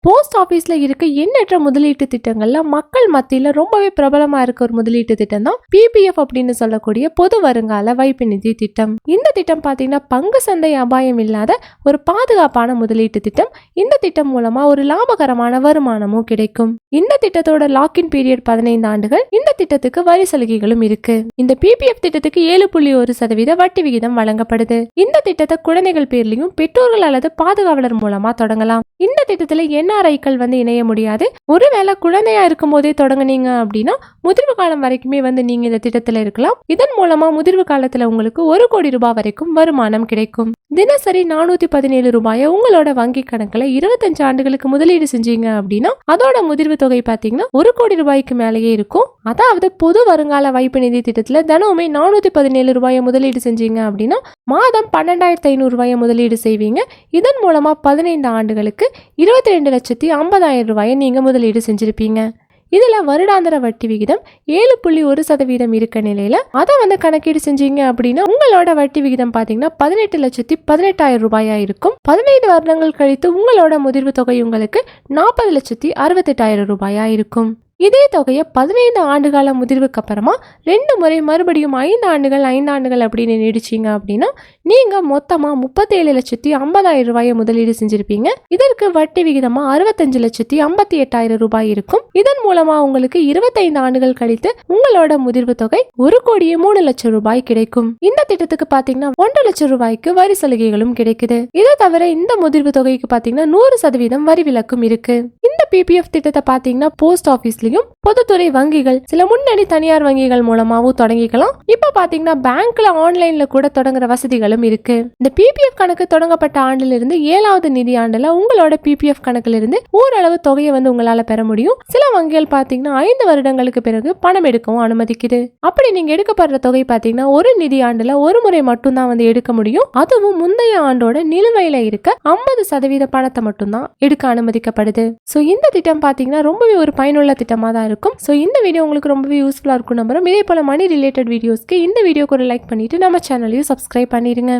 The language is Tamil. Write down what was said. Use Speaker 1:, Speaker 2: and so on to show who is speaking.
Speaker 1: போஸ்ட் ஆபீஸ்ல இருக்க எண்ணற்ற முதலீட்டு திட்டங்கள்ல மக்கள் மத்தியில ரொம்பவே பிரபலமா இருக்க ஒரு முதலீட்டு திட்டம் தான் பிபிஎஃப் அப்படின்னு சொல்லக்கூடிய பொது வருங்கால வைப்பு நிதி திட்டம். இந்த திட்டம் பாத்தீங்கன்னா பங்கு சந்தை அபாயம் இல்லாத ஒரு பாதுகாப்பான முதலீட்டு திட்டம். இந்த திட்டம் மூலமா ஒரு லாபகரமான வருமானமும் கிடைக்கும். இந்த திட்டத்தோட லாக்இன் பீரியட் 15 ஆண்டுகள். இந்த திட்டத்துக்கு வரி சலுகைகளும் இருக்கு. இந்த பிபிஎஃப் திட்டத்துக்கு 7.1% வட்டி விகிதம் வழங்கப்படுது. இந்த திட்டத்தை குழந்தைகள் பேர்லயும் பெற்றோர்கள் அல்லது பாதுகாவலர் மூலமா தொடங்கலாம். இந்த திட்டத்துல என்ஆர்ஐக்கள் இணைய முடியாது. ஒருவேளை குழந்தையா இருக்கும் போதே தொடங்குனீங்க அப்படின்னா முதிர்வு காலம் வரைக்குமே நீங்க இந்த திட்டத்துல இருக்கலாம். இதன் மூலமா முதிர்வு காலத்துல உங்களுக்கு 1 கோடி ரூபாய் வரைக்கும் வருமானம் கிடைக்கும். தினசரி 417 ரூபாயை உங்களோட வங்கி கணக்குல 25 ஆண்டுகளுக்கு முதலீடு செஞ்சீங்க அப்படின்னா அதோட முதிர்வு தொகை பாத்தீங்கன்னா 1 கோடி ரூபாய்க்கு மேலேயே இருக்கும். அதாவது பொது வருங்கால வைப்பு நிதி திட்டத்துல தினமுமே 417 ரூபாயை முதலீடு செஞ்சீங்க அப்படின்னா மாதம் 12,500 ரூபாயை முதலீடு செய்வீங்க. இதன் மூலமா 15 ஆண்டுகளுக்கு 22,50,000 ரூபாயை நீங்க முதலீடு செஞ்சிருப்பீங்க. இதுல வருடாந்திர வட்டி விகிதம் 7.1% இருக்க நிலையில அதை கணக்கீடு செஞ்சீங்க அப்படின்னா உங்களோட வட்டி விகிதம் பாத்தீங்கன்னா 18,18,000 ரூபாயா இருக்கும். 15 வருடங்கள் கழித்து உங்களோட முதிர்வு தொகை உங்களுக்கு 40,68,000 ரூபாயா இருக்கும். இதே தொகையை 15 ஆண்டுகால முதிர்வுக்கு அப்புறமா 2 முறை மறுபடியும் 5 ஆண்டுகள் அப்படின்னு நீடிச்சிங்க அப்படின்னா நீங்க மொத்தமா 37,50,000 ரூபாயை முதலீடு செஞ்சிருப்பீங்க. இதற்கு வட்டி விகிதமா 65,58,000 ரூபாய் இருக்கும். இதன் மூலமா உங்களுக்கு 25 ஆண்டுகள் கழித்து உங்களோட முதிர்வு தொகை 1,03,00,000 ரூபாய் கிடைக்கும். இந்த திட்டத்துக்கு பாத்தீங்கன்னா 1,00,000 லட்சம் ரூபாய்க்கு வரி சலுகைகளும் கிடைக்குது. இதை தவிர இந்த முதிர்வு தொகைக்கு பாத்தீங்கன்னா 100% வரி விலக்கும் இருக்கு. இந்த பிபிஎஃப் திட்டத்தை பாத்தீங்கன்னா போஸ்ட் ஆபீஸ்ல பொதுத்துறை வங்கிகள் சில முன்னணி தனியார் வங்கிகள் மூலமாவும் தொடங்கிக்கலாம். இப்ப பாத்தீங்கன்னா பேங்க்ல ஆன்லைன்ல கூட தொடங்குற வசதிகளும் இருக்கு. இந்த பிபிஎஃப் கணக்கு தொடங்கப்பட்ட ஆண்டுல இருந்து 7வது நிதி ஆண்டுல உங்களோட பிபிஎஃப் கணக்குல இருந்து ஓரளவு தொகையை உங்களால பெற முடியும். சில வங்கிகள் பாத்தீங்கன்னா 5 வருடங்களுக்கு பிறகு பணம் எடுக்கவும் அனுமதிக்குது. அப்படி நீங்க எடுக்கப்படுற தொகை பாத்தீங்கன்னா ஒரு நிதி ஆண்டுல ஒரு முறை மட்டும் தான் எடுக்க முடியும். அதுவும் முந்தைய ஆண்டோட நிலுவையில இருக்க 50% பணத்தை மட்டும் தான் எடுக்க அனுமதிக்கப்படுது. சோ இந்த திட்டம் பாத்தீங்கன்னா ரொம்பவே ஒரு பயனுள்ள திட்டமா தான் இருக்கும். சோ இந்த வீடியோ உங்களுக்கு ரொம்பவே யூஸ்ஃபுல்லா இருக்கும் நம்புறோம். இதே போல மணி ரிலேட்டட் வீடியோஸ்க்கு இந்த வீடியோக்கு ஒரு லைக் பண்ணிட்டு நம்ம சேனலையும் சப்ஸ்கிரைப் பண்ணிடுங்க.